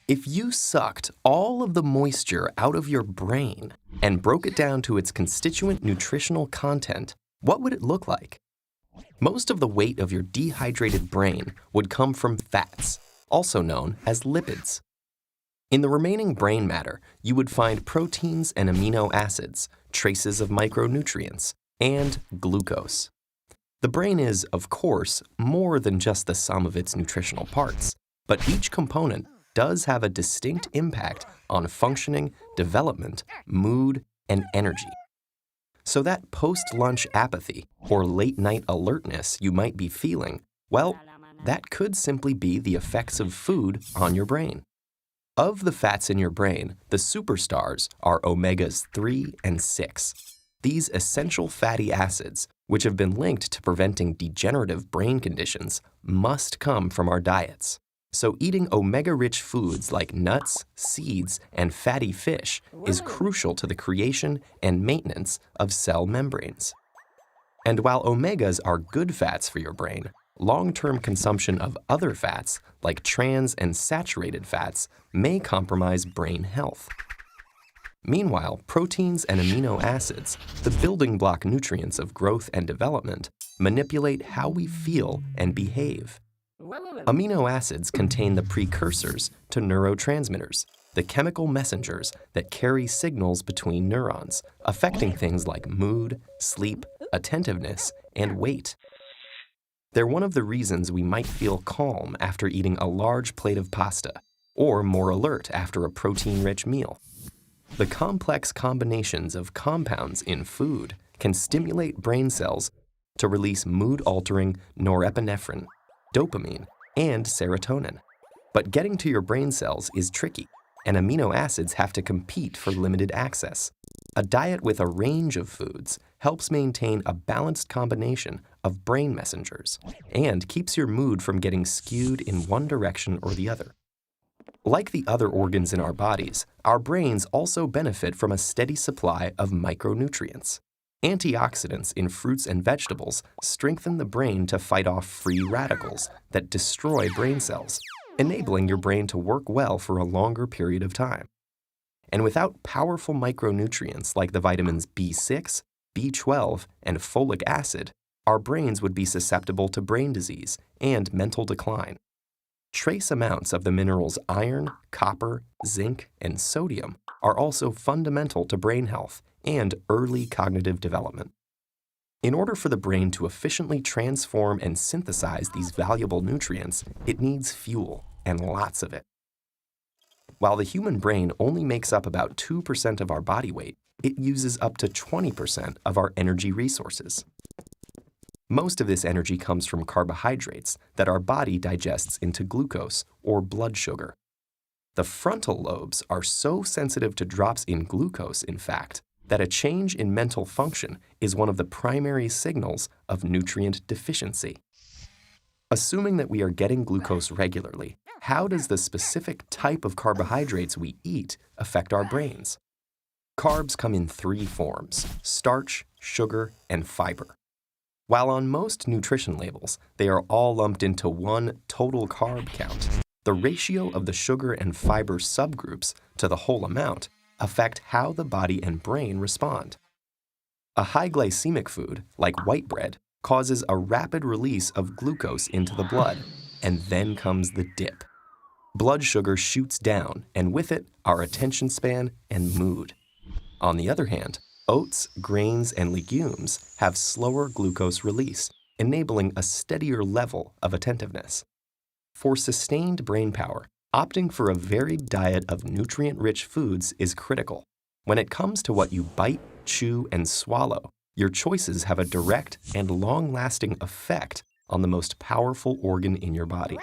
If you sucked all of the moisture out of your brain and broke it down to its constituent nutritional content, what would it look like? Most of the weight of your dehydrated brain would come from fats, also known as lipids. In the remaining brain matter, you would find proteins and amino acids, traces of micronutrients, and glucose. The brain is, of course, more than just the sum of its nutritional parts, but each component does have a distinct impact on functioning, development, mood, and energy. So that post-lunch apathy or late-night alertness you might be feeling, well, that could simply be the effects of food on your brain. Of the fats in your brain, the superstars are omegas 3 and 6. These essential fatty acids, which have been linked to preventing degenerative brain conditions, must come from our diets. So eating omega-rich foods like nuts, seeds, and fatty fish is crucial to the creation and maintenance of cell membranes. And while omegas are good fats for your brain, long-term consumption of other fats, like trans and saturated fats, may compromise brain health. Meanwhile, proteins and amino acids, the building block nutrients of growth and development, manipulate how we feel and behave. Amino acids contain the precursors to neurotransmitters, the chemical messengers that carry signals between neurons, affecting things like mood, sleep, attentiveness, and weight. They're one of the reasons we might feel calm after eating a large plate of pasta, or more alert after a protein-rich meal. The complex combinations of compounds in food can stimulate brain cells to release mood-altering norepinephrine, dopamine, and serotonin. But getting to your brain cells is tricky, and amino acids have to compete for limited access. A diet with a range of foods helps maintain a balanced combination of brain messengers and keeps your mood from getting skewed in one direction or the other. Like the other organs in our bodies, our brains also benefit from a steady supply of micronutrients. Antioxidants in fruits and vegetables strengthen the brain to fight off free radicals that destroy brain cells, enabling your brain to work well for a longer period of time. And without powerful micronutrients like the vitamins B6, B12, and folic acid, our brains would be susceptible to brain disease and mental decline. Trace amounts of the minerals iron, copper, zinc, and sodium are also fundamental to brain health and early cognitive development. In order for the brain to efficiently transform and synthesize these valuable nutrients, it needs fuel, and lots of it. While the human brain only makes up about 2% of our body weight, it uses up to 20% of our energy resources. Most of this energy comes from carbohydrates that our body digests into glucose or blood sugar. The frontal lobes are so sensitive to drops in glucose, in fact, that a change in mental function is one of the primary signals of nutrient deficiency. Assuming that we are getting glucose regularly, how does the specific type of carbohydrates we eat affect our brains? Carbs come in 3 forms: starch, sugar, and fiber. While on most nutrition labels, they are all lumped into one total carb count, the ratio of the sugar and fiber subgroups to the whole amount affect how the body and brain respond. A high glycemic food, like white bread, causes a rapid release of glucose into the blood, and then comes the dip. Blood sugar shoots down, and with it, our attention span and mood. On the other hand, oats, grains, and legumes have slower glucose release, enabling a steadier level of attentiveness. For sustained brain power, opting for a varied diet of nutrient-rich foods is critical. When it comes to what you bite, chew, and swallow, your choices have a direct and long-lasting effect on the most powerful organ in your body.